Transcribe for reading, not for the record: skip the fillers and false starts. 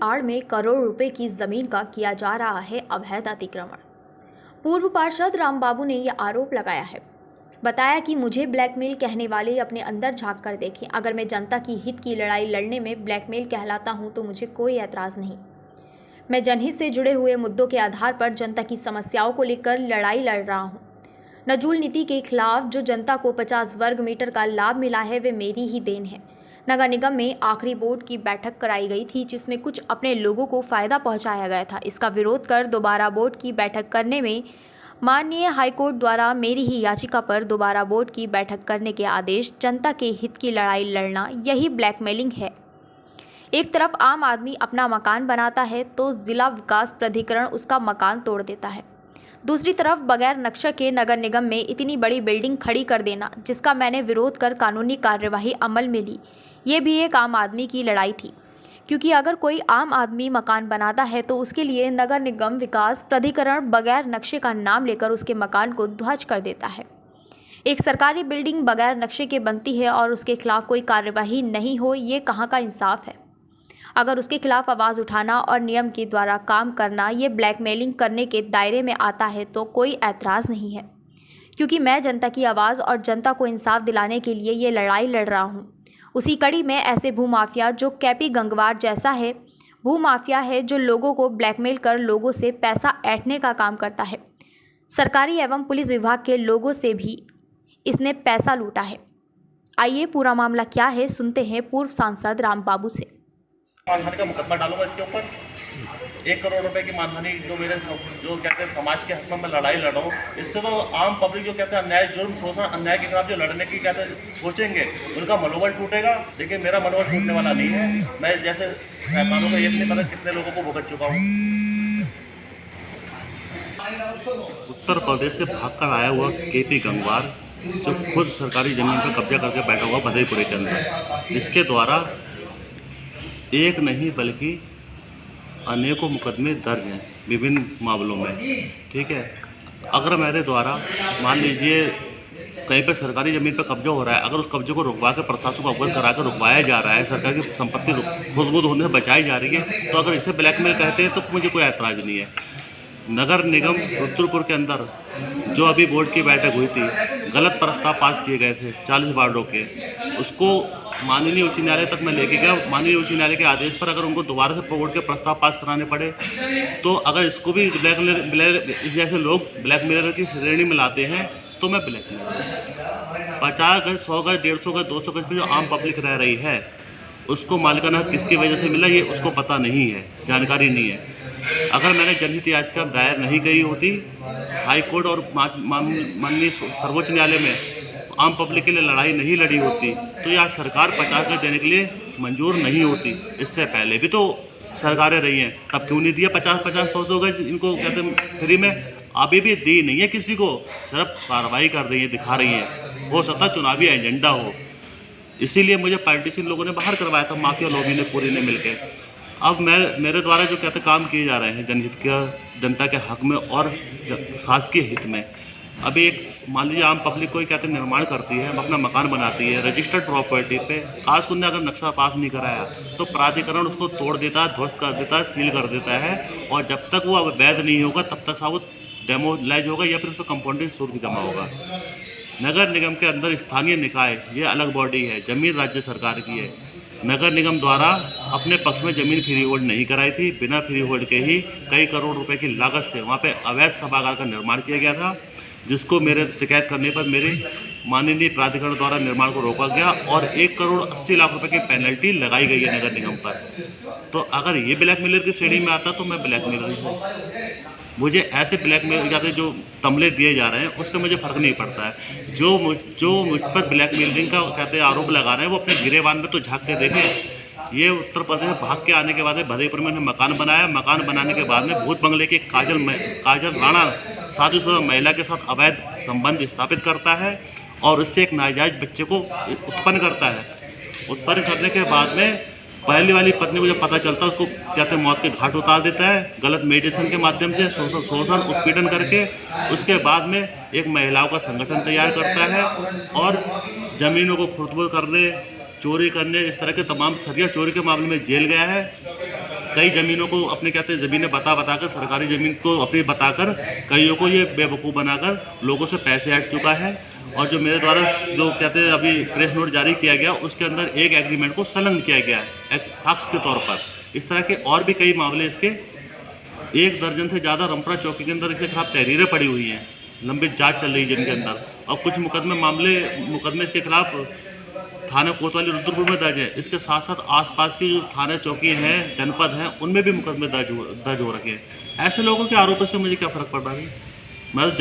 आड़ में करोड़ रुपए की जमीन का किया जा रहा है अवैध अतिक्रमण। पूर्व पार्षद रामबाबू ने यह आरोप लगाया है। बताया कि मुझे ब्लैकमेल कहने वाले अपने अंदर झांक कर देखें। अगर मैं जनता की हित की लड़ाई लड़ने में ब्लैकमेल कहलाता हूं तो मुझे कोई ऐतराज़ नहीं। मैं जनहित से जुड़े हुए मुद्दों के आधार पर जनता की समस्याओं को लेकर लड़ाई लड़ रहा हूं। नजूल नीति के खिलाफ जो जनता को 50 वर्ग मीटर का लाभ मिला है वे मेरी ही देन है। नगर निगम में आखिरी बोर्ड की बैठक कराई गई थी जिसमें कुछ अपने लोगों को फ़ायदा पहुंचाया गया था। इसका विरोध कर दोबारा बोर्ड की बैठक करने में माननीय हाईकोर्ट द्वारा मेरी ही याचिका पर दोबारा बोर्ड की बैठक करने के आदेश। जनता के हित की लड़ाई लड़ना यही ब्लैकमेलिंग है। एक तरफ आम आदमी अपना मकान बनाता है तो जिला विकास प्राधिकरण उसका मकान तोड़ देता है। दूसरी तरफ बगैर नक्शे के नगर निगम में इतनी बड़ी बिल्डिंग खड़ी कर देना, जिसका मैंने विरोध कर कानूनी कार्यवाही अमल में ली, ये भी एक आम आदमी की लड़ाई थी। क्योंकि अगर कोई आम आदमी मकान बनाता है तो उसके लिए नगर निगम विकास प्राधिकरण बगैर नक्शे का नाम लेकर उसके मकान को ध्वस्त कर देता है। एक सरकारी बिल्डिंग बगैर नक्शे के बनती है और उसके खिलाफ कोई कार्यवाही नहीं हो, ये कहाँ का इंसाफ है। अगर उसके खिलाफ आवाज़ उठाना और नियम के द्वारा काम करना ये ब्लैकमेलिंग करने के दायरे में आता है तो कोई ऐतराज़ नहीं है। क्योंकि मैं जनता की आवाज़ और जनता को इंसाफ दिलाने के लिए ये लड़ाई लड़ रहा हूँ। उसी कड़ी में ऐसे भूमाफिया जो कैपी गंगवार जैसा है, भूमाफिया है जो लोगों को ब्लैकमेल कर लोगों से पैसा ऐंठने का काम करता है। सरकारी एवं पुलिस विभाग के लोगों से भी इसने पैसा लूटा है। आइए पूरा मामला क्या है सुनते हैं पूर्व सांसद रामबाबू से। मानहानि का मुकदमा डालूंगा इसके ऊपर। 1 करोड़ रुपए की मानहानि जो कहते हैं समाज के हक में मैं लड़ाई लड़ रहा हूँ, इससे तो आम पब्लिक जो कहते हैं अन्याय जुर्म शोषण अन्याय के खिलाफ जो लड़ने की कहते हैं सोचेंगे उनका मनोबल टूटेगा। लेकिन मेरा मनोबल टूटने वाला नहीं है। मैं जैसे कानून का ये नहीं पता कितने लोगों को भुगत चुका हूँ। उत्तर प्रदेश से भागकर आया हुआ केपी गंगवार जो खुद सरकारी जमीन पर कब्जा करके बैठा हुआ भदईपुरे के अंदर, इसके द्वारा एक नहीं बल्कि अनेकों मुकदमे दर्ज हैं विभिन्न मामलों में। ठीक है, अगर मेरे द्वारा मान लीजिए कहीं पर सरकारी ज़मीन पर कब्जा हो रहा है, अगर उस कब्जे को रुकवा कर प्रशासन को अवगत करा कर रुकवाया जा रहा है, सरकार की संपत्ति खुद होने से बचाई जा रही है, तो अगर इसे ब्लैकमेल कहते हैं तो मुझे कोई ऐतराज़ नहीं है। नगर निगम रुद्रपुर के अंदर जो अभी बोर्ड की बैठक हुई थी, गलत प्रस्ताव पास किए गए थे 40 वार्डों के, उसको माननीय उच्च न्यायालय तक मैं लेके गया। माननीय उच्च न्यायालय के आदेश पर अगर उनको दोबारा से बोर्ड के प्रस्ताव पास कराने पड़े तो अगर इसको भी इस जैसे लोग ब्लैकमेलर की श्रेणी में लाते हैं तो मैं ब्लैकमेलर 50 गज 100 गज 150 गज 200 गज पर जो आम पब्लिक रह रही है उसको मालिकाना किसकी वजह से मिला ये उसको पता नहीं है, जानकारी नहीं है। अगर मैंने जनहित याचिका दायर नहीं की होती हाई कोर्ट और माननीय सर्वोच्च न्यायालय में, आम पब्लिक के लिए लड़ाई नहीं लड़ी होती तो यह सरकार 50 गज देने के लिए मंजूर नहीं होती। इससे पहले भी तो सरकारें रही हैं, तब क्यों नहीं दिया 50-50 100 गज इनको कहते हैं फ्री में। अभी भी दी नहीं है किसी को, सिर्फ कार्रवाई कर रही है, दिखा रही है। हो सकता चुनावी एजेंडा हो, इसीलिए मुझे पॉलिटिशियन लोगों ने बाहर करवाया था, माफिया लॉबी ने पूरी ने मिलकर। अब मेरे द्वारा जो कहते काम किए जा रहे हैं जनहित के, जनता के हक में और शासकीय हित में। अभी एक मान लीजिए आम पब्लिक कोई कहते निर्माण करती है, अपना मकान बनाती है रजिस्टर्ड प्रॉपर्टी पे, आज उसने अगर नक्शा पास नहीं कराया तो प्राधिकरण उसको तोड़ देता है, ध्वस्त कर देता है, सील कर देता है, और जब तक वो वैध नहीं होगा तब तक वो डेमोलाइज होगा या फिर उस पर कंपाउंडिंग शुल्क जमा होगा। नगर निगम के अंदर स्थानीय निकाय ये अलग बॉडी है, जमीन राज्य सरकार की है। नगर निगम द्वारा अपने पक्ष में ज़मीन फ्री होल्ड नहीं कराई थी, बिना फ्री होल्ड के ही कई करोड़ रुपए की लागत से वहाँ पे अवैध सभागार का निर्माण किया गया था, जिसको मेरे शिकायत करने पर मेरे माननीय प्राधिकरण द्वारा निर्माण को रोका गया और 1 करोड़ 80 लाख रुपए की पेनल्टी लगाई गई है नगर निगम पर। तो अगर ये ब्लैकमेलर की श्रेणी में आता तो मैं ब्लैकमेलर हूँ। मुझे ऐसे ब्लैकमेल जाते जो तमले दिए जा रहे हैं उससे मुझे फ़र्क नहीं पड़ता है। जो मुझ पर ब्लैकमेलिंग का कहते आरोप लगा रहे हैं वो अपने गिरेबान में तो झाँक के देखें। ये उत्तर प्रदेश में भाग के आने के बाद भदईपुर में मकान बनाया, मकान बनाने के बाद में भूत बंगले के काजल राणा शादीशुदा महिला के साथ अवैध संबंध स्थापित करता है और उससे एक नाजायज बच्चे को उत्पन्न करता है। उत्पन्न करने के बाद में पहली वाली पत्नी को जब पता चलता है उसको कहते मौत के घाट उतार देता है, गलत मेडिसिन के माध्यम से शोषण उत्पीड़न करके। उसके बाद में एक महिलाओं का संगठन तैयार करता है और ज़मीनों को खुर्दबुर्द करने, चोरी करने, इस तरह के तमाम सरिया चोरी के मामले में जेल गया है। कई ज़मीनों को अपने कहते हैं ज़मीनें बताकर सरकारी ज़मीन को अपनी बताकर कईयों को ये बेवकूफ़ बनाकर लोगों से पैसे ऐंठ चुका है। और जो मेरे द्वारा जो कहते हैं अभी प्रेस नोट जारी किया गया उसके अंदर एक एग्रीमेंट को संलग्न किया गया है एक साक्ष्य के तौर पर। इस तरह के और भी कई मामले इसके 1 दर्जन से ज़्यादा रमपुरा चौकी के अंदर इसके खिलाफ तहरीरें पड़ी हुई हैं, लंबित जांच चल रही है जिनके अंदर, और कुछ मुकदमे इसके खिलाफ थाना कोतवाली रुद्रपुर में दर्ज है। इसके साथ साथ आसपास की जो थाना चौकी हैं, जनपद हैं, उनमें भी मुकदमे दर्ज हो रखे हैं। ऐसे लोगों के आरोपों से मुझे क्या फ़र्क पड़ रहा है? मैं तो